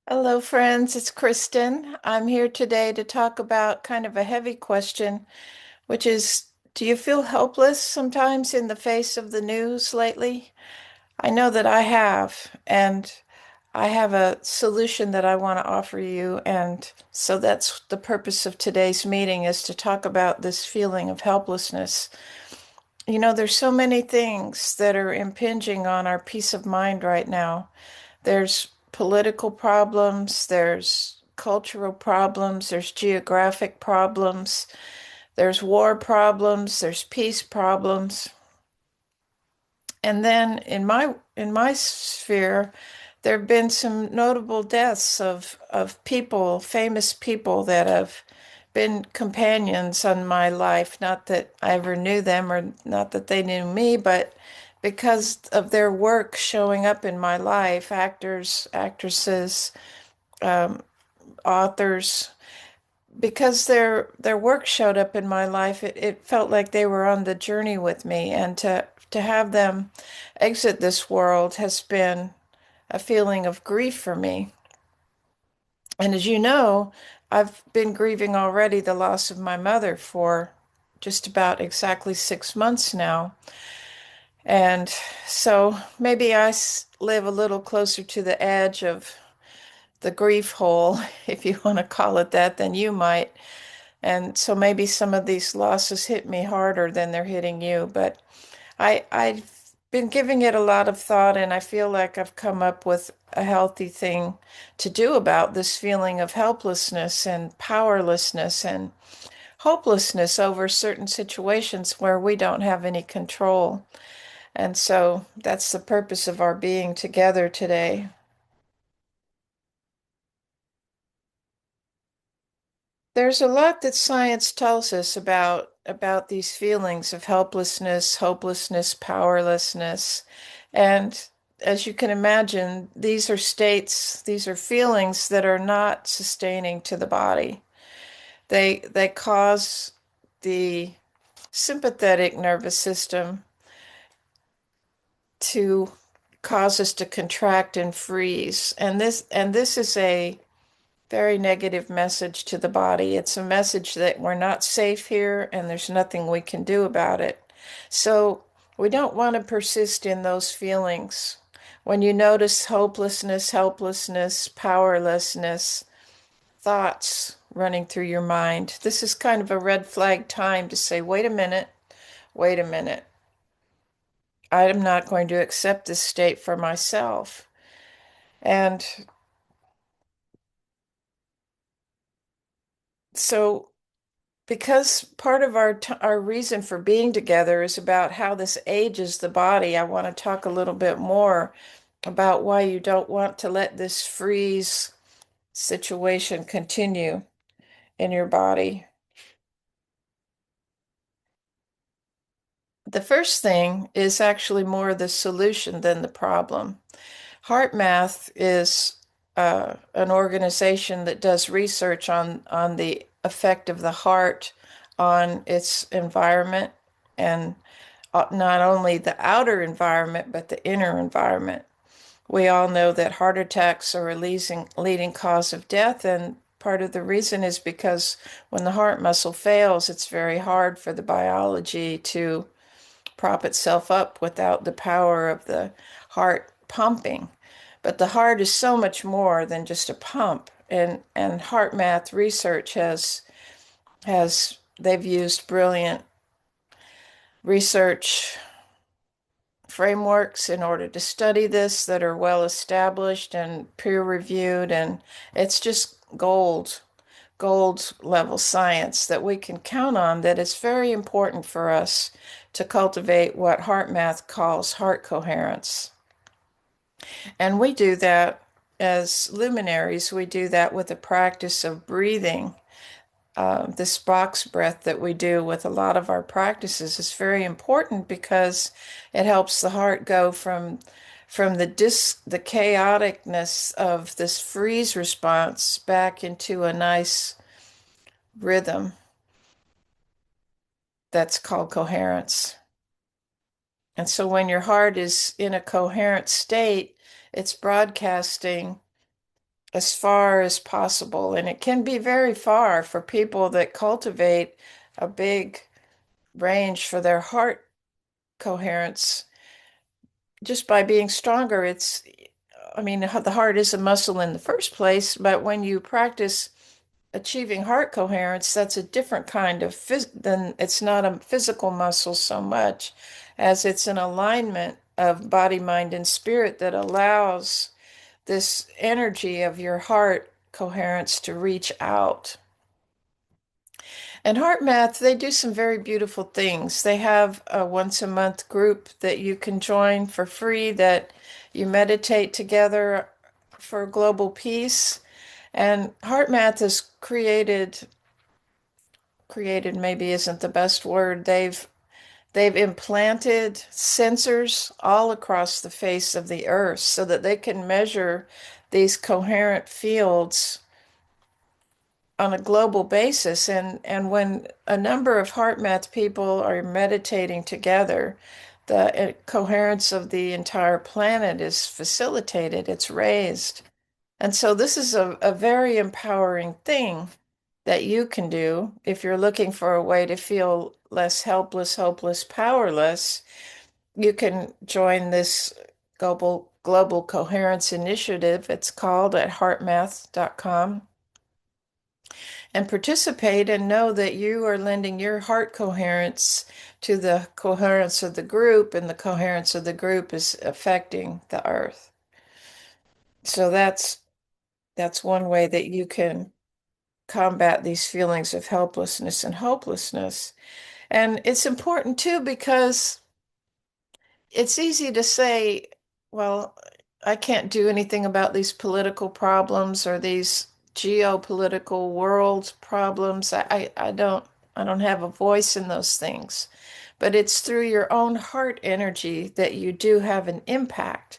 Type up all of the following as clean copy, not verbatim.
Hello, friends. It's Kristen. I'm here today to talk about kind of a heavy question, which is, do you feel helpless sometimes in the face of the news lately? I know that I have, and I have a solution that I want to offer you. And so that's the purpose of today's meeting is to talk about this feeling of helplessness. There's so many things that are impinging on our peace of mind right now. There's political problems, there's cultural problems, there's geographic problems, there's war problems, there's peace problems. And then in my sphere, there have been some notable deaths of people, famous people that have been companions on my life. Not that I ever knew them or not that they knew me, but because of their work showing up in my life, actors, actresses, um, authors, because their work showed up in my life, it felt like they were on the journey with me, and to have them exit this world has been a feeling of grief for me. And as you know, I've been grieving already the loss of my mother for just about exactly 6 months now. And so maybe live a little closer to the edge of the grief hole, if you want to call it that, than you might. And so maybe some of these losses hit me harder than they're hitting you. But I've been giving it a lot of thought, and I feel like I've come up with a healthy thing to do about this feeling of helplessness and powerlessness and hopelessness over certain situations where we don't have any control. And so that's the purpose of our being together today. There's a lot that science tells us about these feelings of helplessness, hopelessness, powerlessness. And as you can imagine, these are states, these are feelings that are not sustaining to the body. They cause the sympathetic nervous system to cause us to contract and freeze. And this is a very negative message to the body. It's a message that we're not safe here and there's nothing we can do about it. So we don't want to persist in those feelings. When you notice hopelessness, helplessness, powerlessness, thoughts running through your mind, this is kind of a red flag time to say, wait a minute, wait a minute. I am not going to accept this state for myself. And so because part of our reason for being together is about how this ages the body, I want to talk a little bit more about why you don't want to let this freeze situation continue in your body. The first thing is actually more the solution than the problem. HeartMath is an organization that does research on the effect of the heart on its environment and not only the outer environment, but the inner environment. We all know that heart attacks are a leading cause of death, and part of the reason is because when the heart muscle fails, it's very hard for the biology to prop itself up without the power of the heart pumping. But the heart is so much more than just a pump, and HeartMath research has they've used brilliant research frameworks in order to study this that are well established and peer reviewed, and it's just gold level science that we can count on, that it's very important for us to cultivate what HeartMath calls heart coherence. And we do that as luminaries. We do that with the practice of breathing. This box breath that we do with a lot of our practices is very important because it helps the heart go from the chaoticness of this freeze response back into a nice rhythm that's called coherence. And so when your heart is in a coherent state, it's broadcasting as far as possible. And it can be very far for people that cultivate a big range for their heart coherence just by being stronger. I mean, the heart is a muscle in the first place, but when you practice achieving heart coherence, that's a different kind of then it's not a physical muscle so much as it's an alignment of body, mind, and spirit that allows this energy of your heart coherence to reach out. And HeartMath, they do some very beautiful things. They have a once a month group that you can join for free that you meditate together for global peace. And HeartMath has created maybe isn't the best word. They've implanted sensors all across the face of the earth so that they can measure these coherent fields on a global basis. And when a number of HeartMath people are meditating together, the coherence of the entire planet is facilitated, it's raised. And so this is a very empowering thing that you can do if you're looking for a way to feel less helpless, hopeless, powerless. You can join this global coherence initiative. It's called at heartmath.com and participate and know that you are lending your heart coherence to the coherence of the group, and the coherence of the group is affecting the earth. So that's one way that you can combat these feelings of helplessness and hopelessness. And it's important too because it's easy to say, well, I can't do anything about these political problems or these geopolitical world problems. I don't have a voice in those things. But it's through your own heart energy that you do have an impact.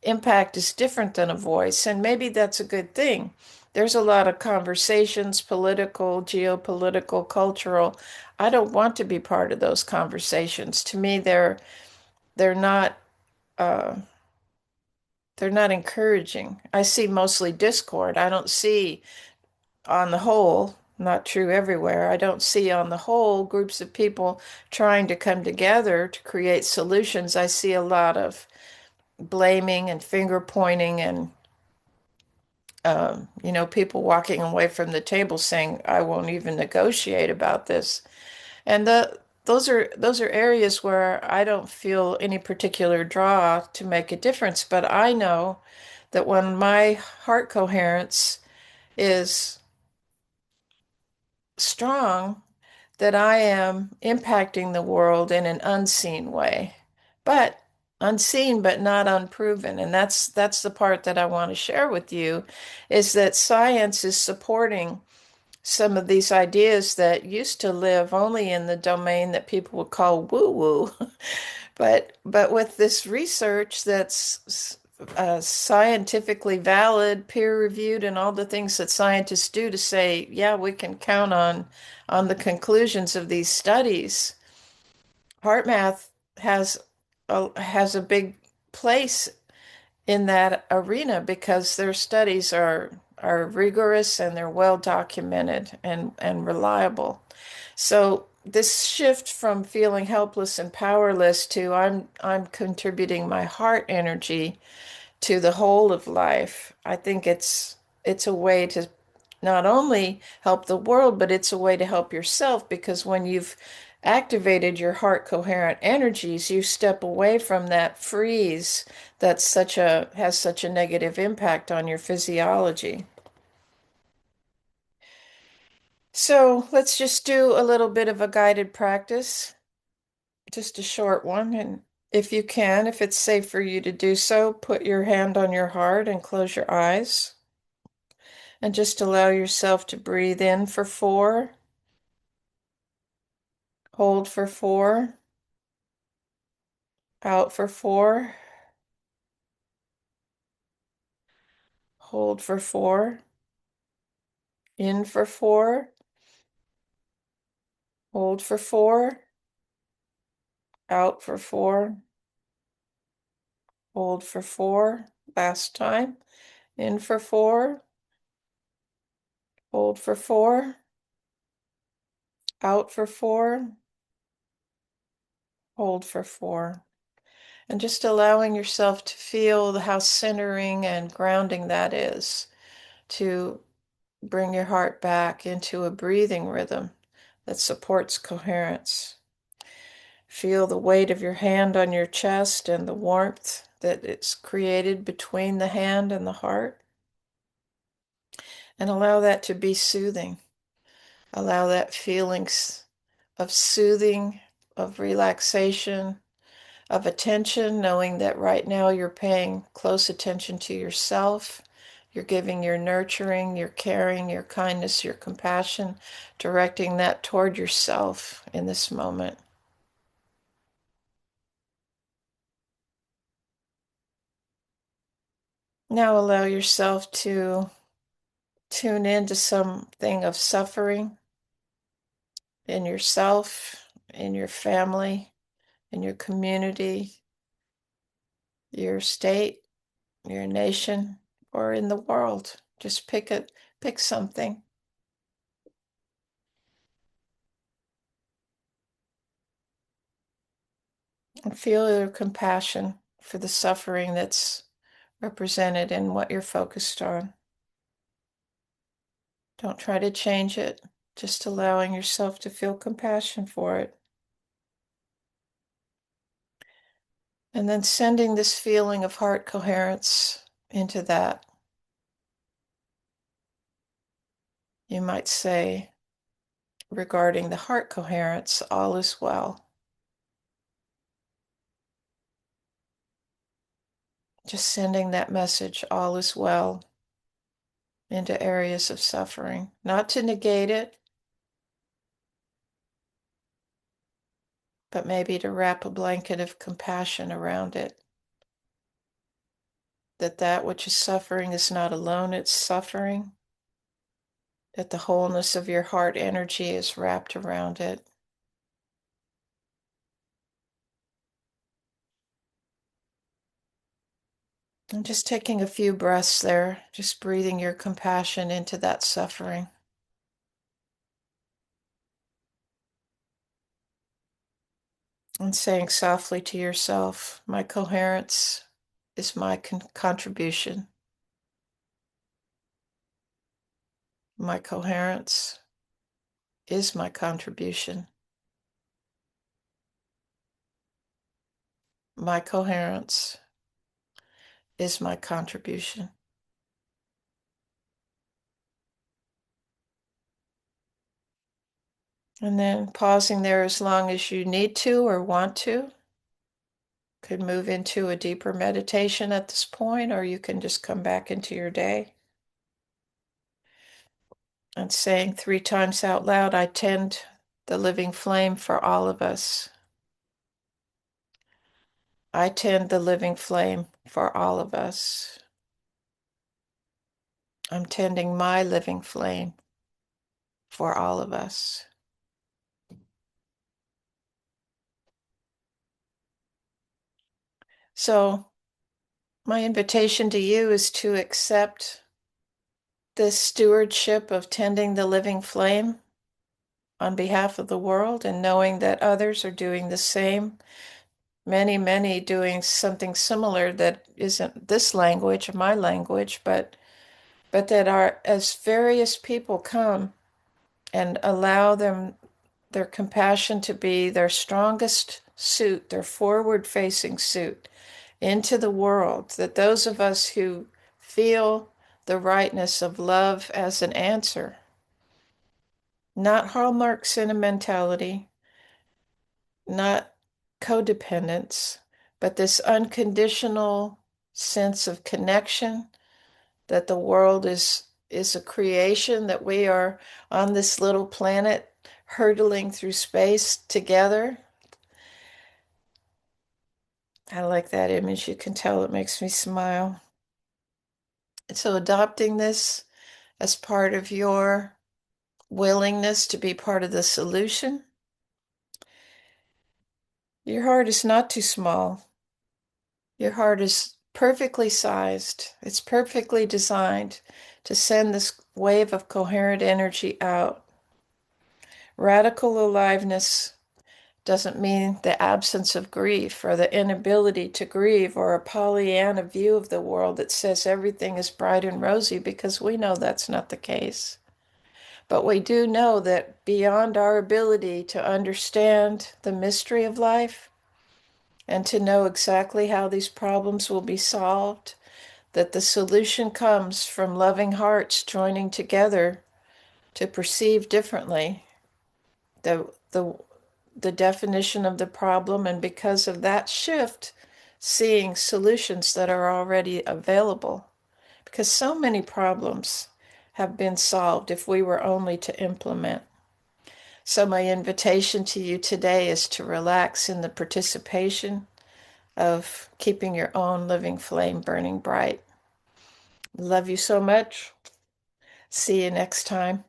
Impact is different than a voice, and maybe that's a good thing. There's a lot of conversations, political, geopolitical, cultural. I don't want to be part of those conversations. To me, they're not uh, they're not encouraging. I see mostly discord. I don't see, on the whole, not true everywhere, I don't see on the whole groups of people trying to come together to create solutions. I see a lot of blaming and finger pointing and people walking away from the table saying, I won't even negotiate about this. And those are areas where I don't feel any particular draw to make a difference. But I know that when my heart coherence is strong, that I am impacting the world in an unseen way, but unseen but not unproven. And that's the part that I want to share with you is that science is supporting some of these ideas that used to live only in the domain that people would call woo-woo. But with this research that's scientifically valid, peer-reviewed, and all the things that scientists do to say, yeah, we can count on the conclusions of these studies, HeartMath has a big place in that arena because their studies are rigorous and they're well documented and reliable. So this shift from feeling helpless and powerless to I'm contributing my heart energy to the whole of life. I think it's a way to not only help the world, but it's a way to help yourself because when you've activated your heart coherent energies, you step away from that freeze that's such a has such a negative impact on your physiology. So let's just do a little bit of a guided practice, just a short one. And if you can, if it's safe for you to do so, put your hand on your heart and close your eyes. And just allow yourself to breathe in for 4, hold for 4, out for 4, hold for 4, in for 4, hold for 4, out for 4, hold for 4. Last time. In for 4, Hold for 4, out for 4, hold for 4. And just allowing yourself to feel how centering and grounding that is to bring your heart back into a breathing rhythm that supports coherence. Feel the weight of your hand on your chest and the warmth that it's created between the hand and the heart. And allow that to be soothing. Allow that feelings of soothing, of relaxation, of attention, knowing that right now you're paying close attention to yourself. You're giving your nurturing, your caring, your kindness, your compassion, directing that toward yourself in this moment. Now allow yourself to tune into something of suffering in yourself, in your family, in your community, your state, your nation, or in the world. Just pick something. And feel your compassion for the suffering that's represented in what you're focused on. Don't try to change it, just allowing yourself to feel compassion for it. And then sending this feeling of heart coherence into that. You might say, regarding the heart coherence, all is well. Just sending that message, all is well, into areas of suffering. Not to negate it, but maybe to wrap a blanket of compassion around it. That which is suffering is not alone, it's suffering. That the wholeness of your heart energy is wrapped around it. And just taking a few breaths there, just breathing your compassion into that suffering. And saying softly to yourself, my coherence is my contribution. My coherence is my contribution. My coherence is my contribution. And then pausing there as long as you need to or want to. Could move into a deeper meditation at this point, or you can just come back into your day. And saying 3 times out loud, I tend the living flame for all of us. I tend the living flame for all of us. I'm tending my living flame for all of us. So, my invitation to you is to accept this stewardship of tending the living flame on behalf of the world and knowing that others are doing the same. Many doing something similar that isn't this language, my language, but that are as various people come and allow them their compassion to be their strongest suit, their forward facing suit into the world, that those of us who feel the rightness of love as an answer, not Hallmark sentimentality, not codependence, but this unconditional sense of connection, that the world is a creation, that we are on this little planet hurtling through space together. I like that image. You can tell it makes me smile. And so adopting this as part of your willingness to be part of the solution, your heart is not too small. Your heart is perfectly sized. It's perfectly designed to send this wave of coherent energy out. Radical aliveness doesn't mean the absence of grief or the inability to grieve or a Pollyanna view of the world that says everything is bright and rosy, because we know that's not the case. But we do know that beyond our ability to understand the mystery of life and to know exactly how these problems will be solved, that the solution comes from loving hearts joining together to perceive differently the the the definition of the problem, and because of that shift, seeing solutions that are already available. Because so many problems have been solved if we were only to implement. So, my invitation to you today is to relax in the participation of keeping your own living flame burning bright. Love you so much. See you next time.